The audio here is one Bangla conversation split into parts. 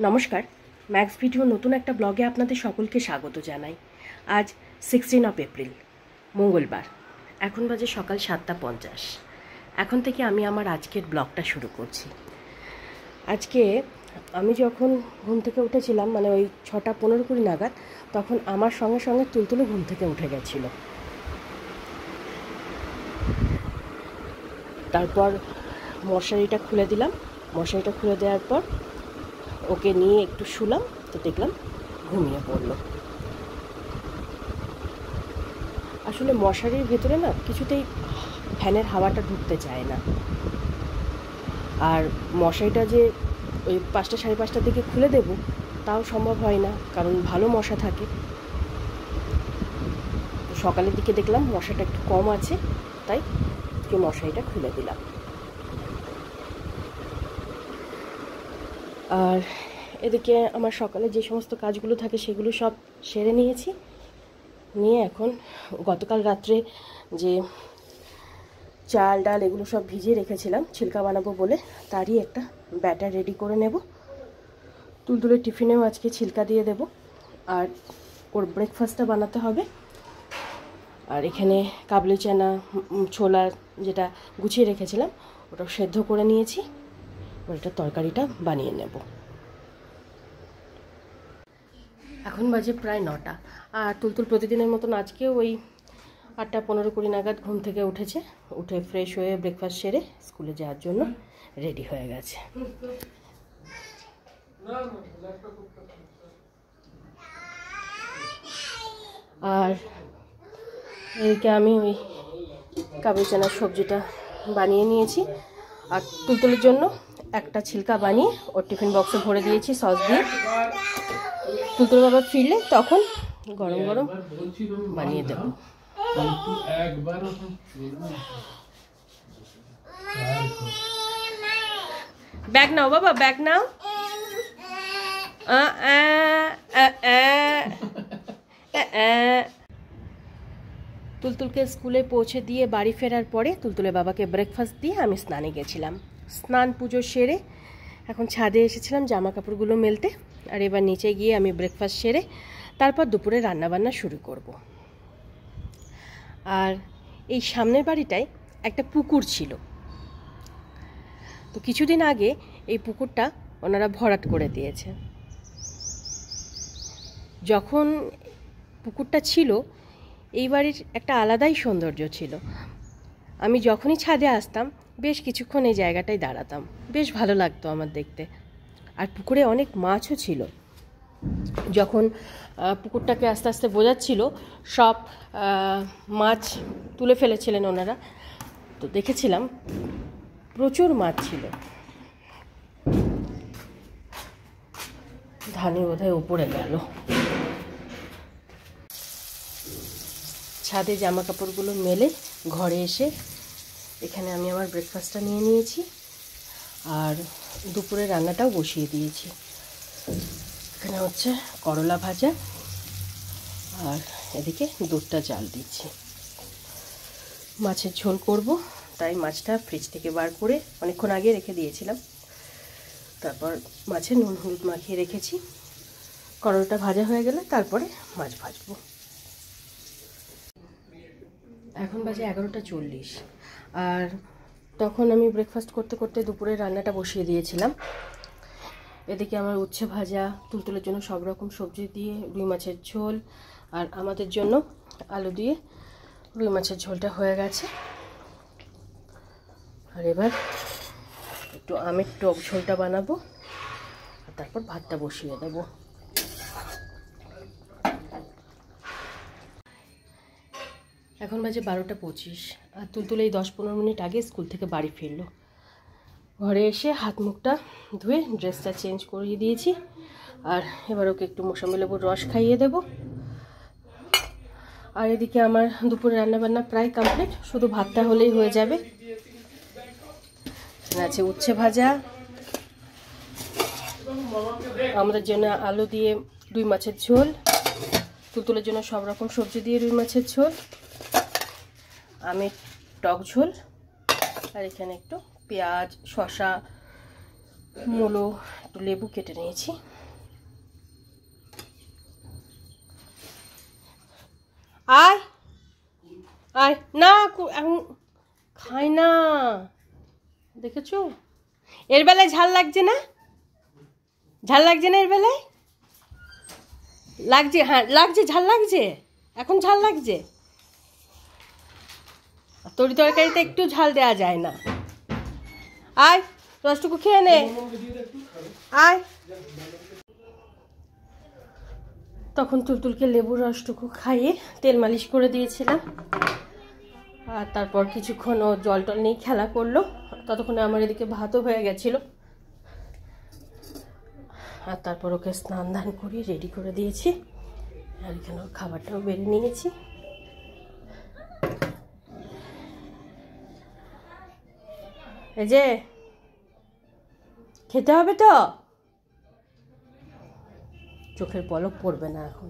নমস্কার, ম্যাক্স ভিডিও নতুন একটা ব্লগে আপনাদের সকলকে স্বাগত জানাই। আজ 16 এপ্রিল মঙ্গলবার, এখন বাজে সকাল 7:50। এখন থেকে আমি আমার আজকের ব্লগটা শুরু করছি। আজকে আমি যখন ঘুম থেকে উঠেছিলাম, মানে ওই 6:15-20 নাগাদ, তখন আমার সঙ্গে সঙ্গে তুলতুলে ঘুম থেকে উঠে গেছিল। তারপর মশারিটা খুলে দিলাম। মশারিটা খুলে দেওয়ার পর ওকে নিয়ে একটু শুলাম, তো দেখলাম ঘুমিয়ে পড়লো। আসলে মশারির ভেতরে না কিছুতেই ফ্যানের হাওয়াটা ঢুকতে চায় না। আর মশারিটা যে ওই 5টা 5:30টার দিকে খুলে দেব তাও সম্ভব হয় না, কারণ ভালো মশা থাকে। তো সকালের দিকে দেখলাম মশাটা একটু কম আছে, তাই মশারিটা খুলে দিলাম। আর এদিকে আমার সকালে যে সমস্ত কাজগুলো থাকে সেগুলো সব সেরে নিয়েছি। নিয়ে এখন গতকাল রাত্রে যে চাল ডাল এগুলো সব ভিজিয়ে রেখেছিলাম ছিলকা বানাবো বলে, তারই একটা ব্যাটার রেডি করে নেব। তুলতুলের টিফিনেও আজকে ছিলকা দিয়ে দেব, আর ওর ব্রেকফাস্টটা বানাতে হবে। আর এখানে কাবলি চানা ছোলা যেটা গুছিয়ে রেখেছিলাম ওটা সেদ্ধ করে নিয়েছি, ওটা তরকারিটা বানিয়ে নেব। এখন বাজে প্রায় 9টা। আর তুলতুল প্রতিদিনের মতন আজকেও ওই 8:15-20 নাগাদ ঘুম থেকে উঠেছে। উঠে ফ্রেশ হয়ে ব্রেকফাস্ট সেরে স্কুলে যাওয়ার জন্য রেডি হয়ে গেছে। আর এদিকে আমি ওই কাবলি চানার সবজিটা বানিয়ে নিয়েছি, আর তুলতুলের জন্য একটা ছিলকা বানিয়ে ওর টিফিন বক্সে ভরে দিয়েছি সস দিয়ে। তুলতুল বাবা ফিরলে তখন গরম গরম বানিয়ে দেব। ব্যাগ নাও বাবা, ব্যাগ নাও। তুলতুলকে স্কুলে পৌঁছে দিয়ে বাড়ি ফেরার পরে তুলতুলের বাবাকে ব্রেকফাস্ট দিয়ে আমি স্নানে গেছিলাম। স্নান পুজো সেরে এখন ছাদে এসেছিলাম জামা কাপড়গুলো মেলতে। আর এবার নিচে গিয়ে আমি ব্রেকফাস্ট সেরে তারপর দুপুরে রান্নাবান্না শুরু করব। আর এই সামনের বাড়িটায় একটা পুকুর ছিল, তো কিছুদিন আগে এই পুকুরটা ওনারা ভরাট করে দিয়েছে। যখন পুকুরটা ছিল এই বাড়ির একটা আলাদাই সৌন্দর্য ছিল। আমি যখনই ছাদে আসতাম বেশ কিছুক্ষণ এই জায়গাটায় দাঁড়াতাম, বেশ ভালো লাগতো আমার দেখতে। আর পুকুরে অনেক মাছও ছিল। যখন পুকুরটাকে আস্তে আস্তে বোঝাচ্ছিল সব মাছ তুলে ফেলেছিলেন ওনারা, তো দেখেছিলাম প্রচুর মাছ ছিল। ধানি বোধহয় উপরে গেল। ছাদে জামা কাপড়গুলো মেলে ঘরে এসে এখানে আমি আমার ব্রেকফাস্টটা নিয়ে নিয়েছি, আর দুপুরে রান্নাটাও বসিয়ে দিয়েছি। এখানে হচ্ছে করলা ভাজা, আর এদিকে দুধটা জাল দিচ্ছি। মাছের ঝোল করব, তাই মাছটা ফ্রিজ থেকে বার করে অনেকক্ষণ আগে রেখে দিয়েছিলাম। তারপর মাছে নুন হলুদ মাখিয়ে রেখেছি। করলাটা ভাজা হয়ে গেলে তারপরে মাছ ভাজবো। এখন বাজে 11:40। আর তখন আমি ব্রেকফাস্ট করতে করতে দুপুরে রান্নাটা বসিয়ে দিয়েছিলাম। এদিকে আমার উচ্ছে ভাজা, তুলতুলের জন্য সব রকম সবজি দিয়ে রুই মাছের ঝোল, আর আমাদের জন্য আলু দিয়ে রুই মাছের ঝোলটা হয়ে গেছে। আর এবার একটু আমের টক ঝোলটা বানাবো, আর তারপর ভাতটা বসিয়ে দেবো। এখন বাজে 12:25। আর তুলতুল এই 10-15 মিনিট আগে স্কুল থেকে বাড়ি ফিরলো। ঘরে এসে হাত মুখটা ধুয়ে ড্রেসটা চেঞ্জ করিয়ে দিয়েছি। আর এবার ওকে একটু মৌসুমী লেবুর রস খাইয়ে দেব। আর এদিকে আমার দুপুরে রান্নাবান্না প্রায় কমপ্লিট, শুধু ভাতটা হলেই হয়ে যাবে। আছে উচ্ছে ভাজা, আমাদের জন্য আলু দিয়ে রুই মাছের ঝোল, তুলতুলের জন্য সব রকম সবজি দিয়ে রুই মাছের ঝোল, আমের টক ঝোল, আর এখানে একটু পেঁয়াজ, শসা, মূলো, একটু লেবু কেটে নিয়েছি। আয় আয় না, এখন খাই না, দেখেছো? এর বেলায় ঝাল লাগছে না? ঝাল লাগছে না এর বেলায়? লাগছে, হ্যাঁ লাগছে, ঝাল লাগছে, এখন ঝাল লাগছে। তরি তরকারিতে একটু ঝাল দেওয়া যায় না। আয় রসটুকু খেয়ে নে, আয়। তখন তুলতুলকে লেবুর রসটুকু খাইয়ে তেল মালিশ করে দিয়েছিলাম, আর তারপর কিছুক্ষণ ও জল টল নিয়ে খেলা করলো। ততক্ষণে আমার এদিকে ভাতও হয়ে গেছিল, আর তারপর ওকে স্নান ধান করিয়ে রেডি করে দিয়েছি, আর এখানে ওর খাবারটাও বেড়ে নিয়েছি। এই যে খেতে হবে তো, চোখের পলক পড়বে না এখন।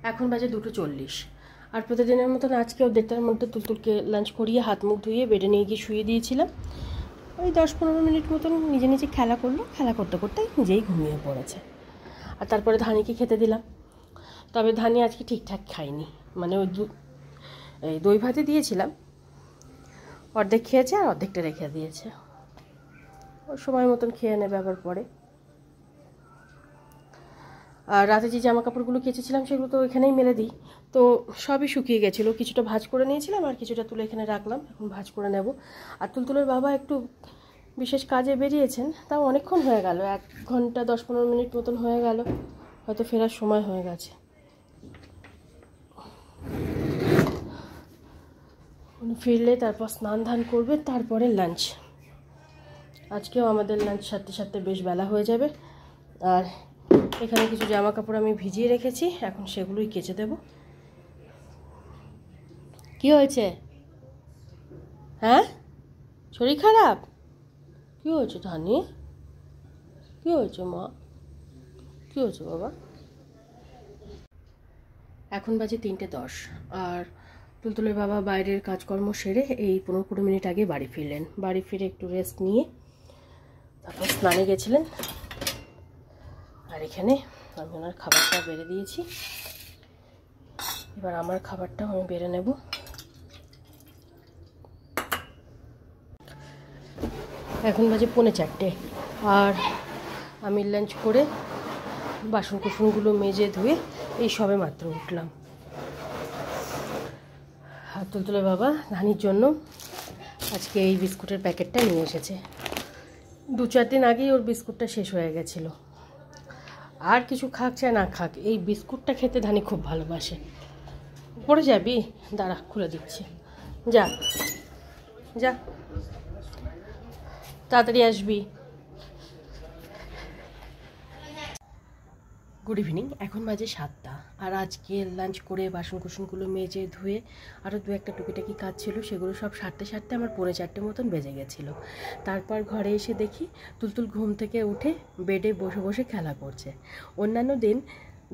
এখন বাজে 2:40, আর প্রতিদিনের মতন আজকেও 1:30টার মধ্যে তুলতুলকে লাঞ্চ করিয়ে হাত মুখ ধুয়ে বেডে নিয়ে গিয়ে শুয়ে দিয়েছিলাম। ওই 10-15 মিনিট মতন নিজে নিজে খেলা করলো, খেলা করতে করতে নিজেই ঘুমিয়ে পড়েছে। আর তারপরে ধানিকে খেতে দিলাম, তবে ধানি আজকে ঠিকঠাক খায়নি, মানে ওই দই ভাতে দিয়েছিলাম, অর্ধেক খেয়েছে আর অর্ধেকটা রেখে দিয়েছে। ওর সময় মতন খেয়ে নেবে আবার পরে। আর রাতে যে জামা কাপড়গুলো কেচেছিলাম সেগুলো তো এখানেই মেলে দিই, তো সবই শুকিয়ে গেছিলো। কিছুটা ভাঁজ করে নিয়েছিলাম আর কিছুটা তুলে এখানে রাখলাম, এখন ভাঁজ করে নেব। আর তুলতুলের বাবা একটু বিশেষ কাজে বেরিয়েছেন, তাও অনেকক্ষণ হয়ে গেল, 1 ঘন্টা 10-15 মিনিট মতন হয়ে গেল, হয়তো ফেরার সময় হয়ে গেছে। ফিরলে তারপর স্নান ধান করবে, তারপরে লাঞ্চ। আজকেও আমাদের লাঞ্চ সারতে সারতে বেশ বেলা হয়ে যাবে। আর এখানে কিছু জামা কাপড় আমি ভিজিয়ে রেখেছি, এখন সেগুলোই কেচে দেব। কি হয়েছে? হ্যাঁ, শরীর খারাপ? কি হয়েছে ধানি? কি হয়েছে মা? কি হয়েছে বাবা? এখন বাজে 3:10, আর তুলতুলের বাবা বাইরের কাজকর্ম সেরে এই 15-20 মিনিট আগে বাড়ি ফিরলেন। বাড়ি ফিরে একটু রেস্ট নিয়ে তারপর স্নানে গেছিলেন। আর এখানে আমি ওনার খাবারটা বেড়ে দিয়েছি, এবার আমার খাবারটাও আমি বেড়ে নেব। এখন বাজে 3:45, আর আমি লাঞ্চ করে বাসন কুসনগুলো মেজে ধুয়ে এই সবে মাত্র উঠলাম। আর তুলতুলের বাবা ধানির জন্য আজকে এই বিস্কুটের প্যাকেটটা নিয়ে এসেছে। 2-4 দিন আগেই ওর বিস্কুটটা শেষ হয়ে গেছিলো। আর কিছু খাক চায় না খাক, এই বিস্কুটটা খেতে ধানি খুব ভালোবাসে। পড়ে যাবি? দাঁড়া, খুলে দিচ্ছি। যা যা, তাড়াতাড়ি আসবি। গুড ইভিনিং, এখন বাজে 7টা, আর আজকে লাঞ্চ করে বাসন কুসনগুলো মেজে ধুয়ে আরও 2-1টা টুকিটাকি কাজ ছিল, সেগুলো সব সারতে সারতে আমার 3:45 মতন বেজে গেছিলো। তারপর ঘরে এসে দেখি তুলতুল ঘুম থেকে উঠে বেডে বসে বসে খেলা করছে। অন্যান্য দিন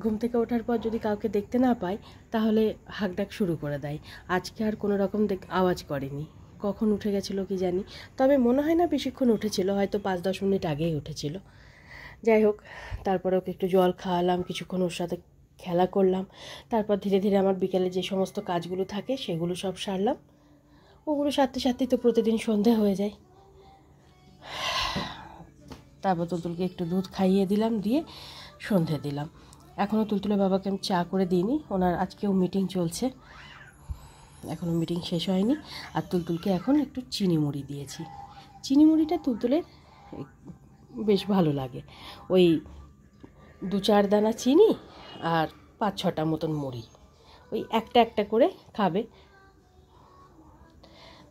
ঘুম থেকে ওঠার পর যদি কাউকে দেখতে না পাই তাহলে হাঁকডাক শুরু করে দেয়, আজকে আর কোনো রকম আওয়াজ করেনি। কখন উঠে গেছিলো কি জানি, তবে মনে হয় না বেশিক্ষণ উঠেছিল, হয়তো 5-10 মিনিট আগেই উঠেছিল। যাই হোক, তারপরে ওকে একটু জল খাওয়ালাম, কিছুক্ষণ ওর সাথে খেলা করলাম। তারপর ধীরে ধীরে আমার বিকেলে যে সমস্ত কাজগুলো থাকে সেগুলো সব সারলাম। ওগুলো সারতে সারতেই তো প্রতিদিন সন্ধে হয়ে যায়। তারপর তুলতুলকে একটু দুধ খাইয়ে দিলাম, দিয়ে সন্ধে দিলাম। এখনও তুলতুলের বাবাকে আমি চা করে দিইনি, ওনার আজকেও মিটিং চলছে, এখনও মিটিং শেষ হয়নি। আর তুলতুলকে এখন একটু চিনি মুড়ি দিয়েছি। চিনি মুড়িটা তুলতুলের বেশ ভালো লাগে, ওই 2-4 দানা চিনি আর 5-6টা মতন মুড়ি, ওই একটা একটা করে খাবে,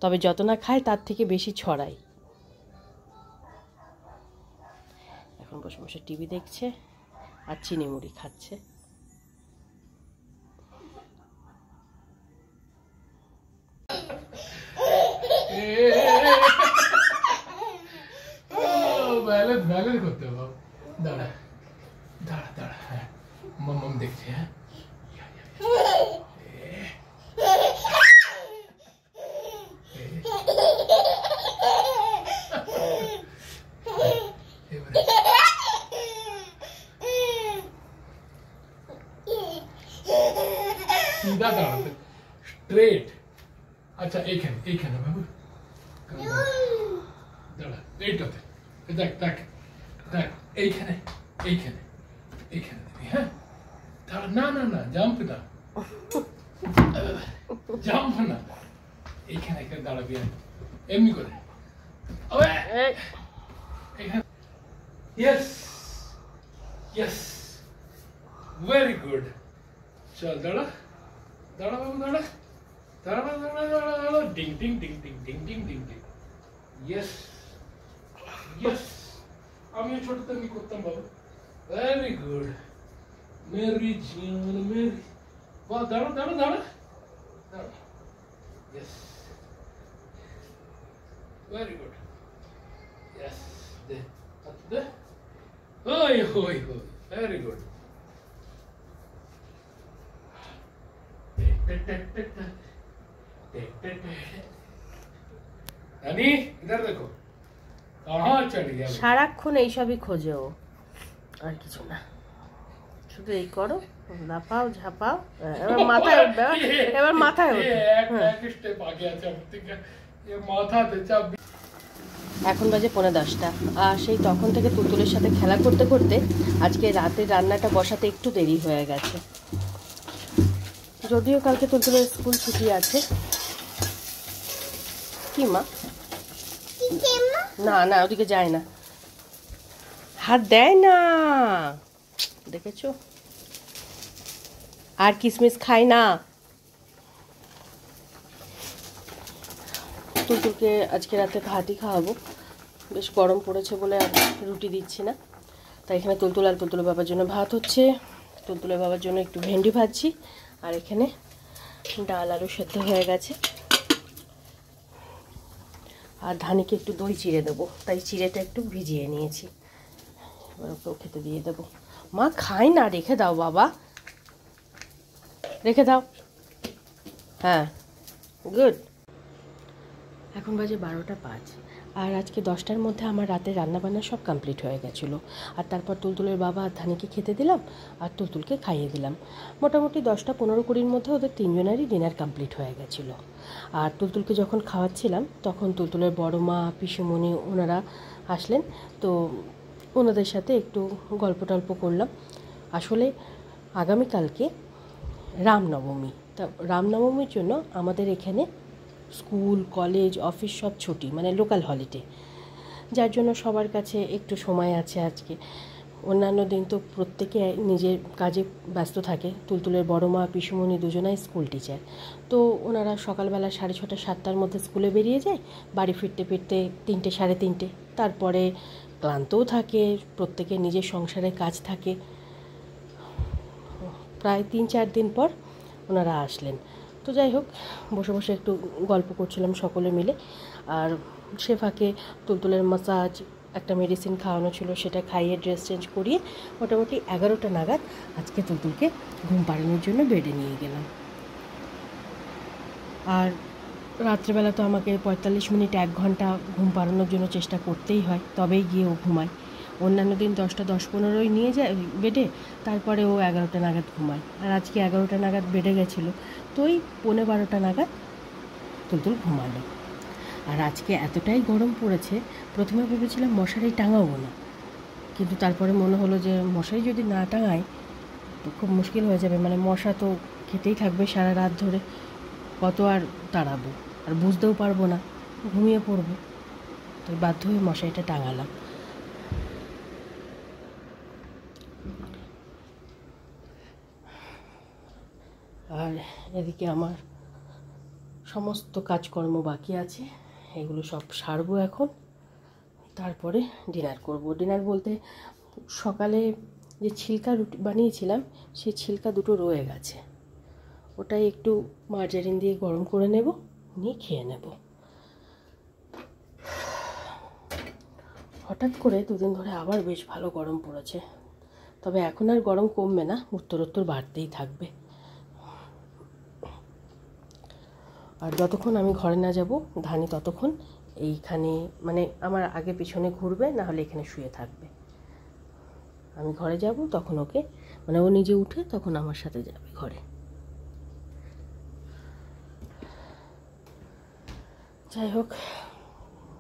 তবে যত না খায় তার থেকে বেশি ছড়ায়। এখন বসে বসে টিভি দেখছে আর চিনি মুড়ি খাচ্ছে। ব্যালেন্স করতে হবে, দাঁড়া দাঁড়া দাঁড়া, হ্যাঁ মাম দেখছে, হ্যাঁ ট্রেট। আচ্ছা এইখানে বাবু, দাঁড়া এইটাতে, দেখ দেখ দেখ, এইখানে এইখানে এইখানে দিবি, হ্যাঁ দাঁড়া, না না না জাম্প না, জাম্প না, এইখানে এখানে দাঁড়াবি, এমনি করে এখানে। Yes yes, very good. চল দাঁড়া, দাঁড়া বাবু, দাঁড়া দাঁড়া দাঁড়া দাঁড়া দাঁড়া, ding ding ding ding ding ding ding ding. Yes yes, আমিও ছোটতে আমি করতাম বাবু। ভেরি গুড, মেরি জান মেরি। বাহ, দাঁড়া দাঁড়া দাঁড়া দাঁড়া। Yes, very good. ইয়েস, দে হাত দে। ওই হই হই, ভেরি গুড। রানী ইধার দেখো, কাহা চল গিয়া। সারাক্ষণ এইসবই খোঁজে ও, আর কিছু না, শুধু এই করো, লাফাও ঝাপাও, এবার মাথায় উঠবে, এবার মাথায় উঠবে। এখন বাজে 9:45, আর সেই তখন থেকে তুলতুলের সাথে খেলা করতে করতে আজকে রাতে রান্নাটা বসাতে একটু দেরি হয়ে গেছে। যদিও কালকে তুলতুলের স্কুল ছুটি আছে। কি মা? না না, ওদিকে যায় না, হাত দেয় না, দেখেছো? আর কিসমিস খায় না। তুলতুলকে আজকে রাতে ভাতই খাওয়াবো, বেশ গরম পড়েছে বলে আর রুটি দিচ্ছি না। তাই এখানে তুলতুল আর তুলতুলের বাবার জন্য ভাত হচ্ছে, তুলতুলের বাবার জন্য একটু ভেন্ডি ভাজছি, আর এখানে ডাল আলু সেদ্ধ হয়ে গেছে। আর ধানিকে একটু দই চিড়ে দেবো, তাই চিড়েটা একটু ভিজিয়ে নিয়েছি, এবার ওকেও খেতে দিয়ে দেবো। মা খাই না, রেখে দাও বাবা, রেখে দাও। হ্যাঁ, গুড। এখন বাজে 12:05, আর আজকে 10টার মধ্যে আমার রাতের রান্নাবান্না সব কমপ্লিট হয়ে গেছিলো। আর তারপর তুলতুলের বাবা আর ধানিকে খেতে দিলাম, আর তুলতুলকে খাইয়ে দিলাম। মোটামুটি 10টা 15-20-র মধ্যে ওদের তিনজনেরই ডিনার কমপ্লিট হয়ে গেছিলো। আর তুলতুলকে যখন খাওয়াচ্ছিলাম তখন তুলতুলের বড় মা, পিসুমণি ওনারা আসলেন, তো ওনাদের সাথে একটু গল্প টল্প করলাম। আসলে আগামীকালকে রামনবমী, তা রামনবমীর জন্য আমাদের এখানে স্কুল কলেজ অফিস সব ছুটি, মানে লোকাল হলিডে, যার জন্য সবার কাছে একটু সময় আছে আজকে। অন্যান্য দিন তো প্রত্যেকে নিজের কাজে ব্যস্ত থাকে। তুলতুলের বড় মা পিসুমণি দুজনাই স্কুল টিচার, তো ওনারা সকালবেলা 6:30-7টার মধ্যে স্কুলে বেরিয়ে যায়, বাড়ি ফিরতে ফিরতে 3টে 3:30। তারপরে ক্লান্তও থাকে, প্রত্যেকের নিজের সংসারের কাজ থাকে। প্রায় 3-4 দিন পর ওনারা আসলেন। তো যাই হোক, বসে বসে একটু গল্প করছিলাম সকলে মিলে। আর সে ফাঁকে তুলতুলের মাসাজ, একটা মেডিসিন খাওয়ানো ছিল, সেটা খাইয়ে ড্রেস চেঞ্জ করিয়ে মোটামুটি 11টা নাগাদ আজকে তুলতুলকে ঘুম পাড়ানোর জন্য বেডে নিয়ে গেলাম। আর রাত্রেবেলা তো আমাকে 45 মিনিট 1 ঘন্টা ঘুম পাড়ানোর জন্য চেষ্টা করতেই হয়, তবেই গিয়ে ও ঘুমায়। অন্যান্য দিন 10টা 10-15 নিয়ে যায় বেডে, তারপরে ও 11টা নাগাদ ঘুমায়। আর আজকে 11টা নাগাদ বেডে গেছিলো, তো ওই 11:15 নাগাদ তুলতুল ঘুমালো। আর আজকে এতটাই গরম পড়েছে, প্রথমে ভেবেছিলাম মশারি টাঙাবো না, কিন্তু তারপরে মনে হলো যে মশারি যদি না টাঙাই তো খুব মুশকিল হয়ে যাবে, মানে মশা তো খেতেই থাকবে সারা রাত ধরে, কত আর তাড়াবো, আর বুঝতেও পারবো না, ঘুমিয়ে পড়বো। তো বাধ্য হয়ে মশারিটা টাঙালাম। আর এদিকে আমার সমস্ত কাজকর্ম বাকি আছে, এগুলো সব সারবো এখন, তারপরে ডিনার করব। ডিনার বলতে সকালে যে ছিলকা রুটি বানিয়েছিলাম সেই ছিলকা দুটো রয়ে গেছে, ওটাই একটু মার্জারিন দিয়ে গরম করে নেব, নিয়ে খেয়ে নেব। হঠাৎ করে 2 দিন ধরে আবার বেশ ভালো গরম পড়েছে, তবে এখন আর গরম কমবে না, উত্তরোত্তর বাড়তেই থাকবে। আর যতক্ষণ আমি ঘরে না যাব ধানি ততক্ষণ এইখানে, মানে আমার আগে পিছনে ঘুরবে, না হলে এখানে শুয়ে থাকবে। আমি ঘরে যাব তখন ওকে, মানে ও নিজে উঠে তখন আমার সাথে যাবে ঘরে। যাই হোক,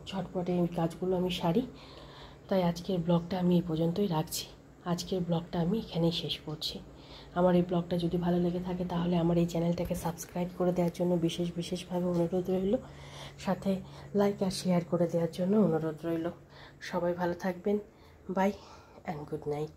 ঝটপটে এই কাজগুলো আমি সারি। তাই আজকের ব্লগটা আমি এই পর্যন্তই রাখছি। আজকের ব্লগটা আমি এখানেই শেষ করছি। আমার এই ব্লগটা যদি ভালো লেগে থাকে তাহলে আমার এই চ্যানেলটাকে সাবস্ক্রাইব করে দেওয়ার জন্য বিশেষভাবে অনুরোধ রইল। সাথে লাইক আর শেয়ার করে দেওয়ার জন্য অনুরোধ রইল। সবাই ভালো থাকবেন। Bye and good night.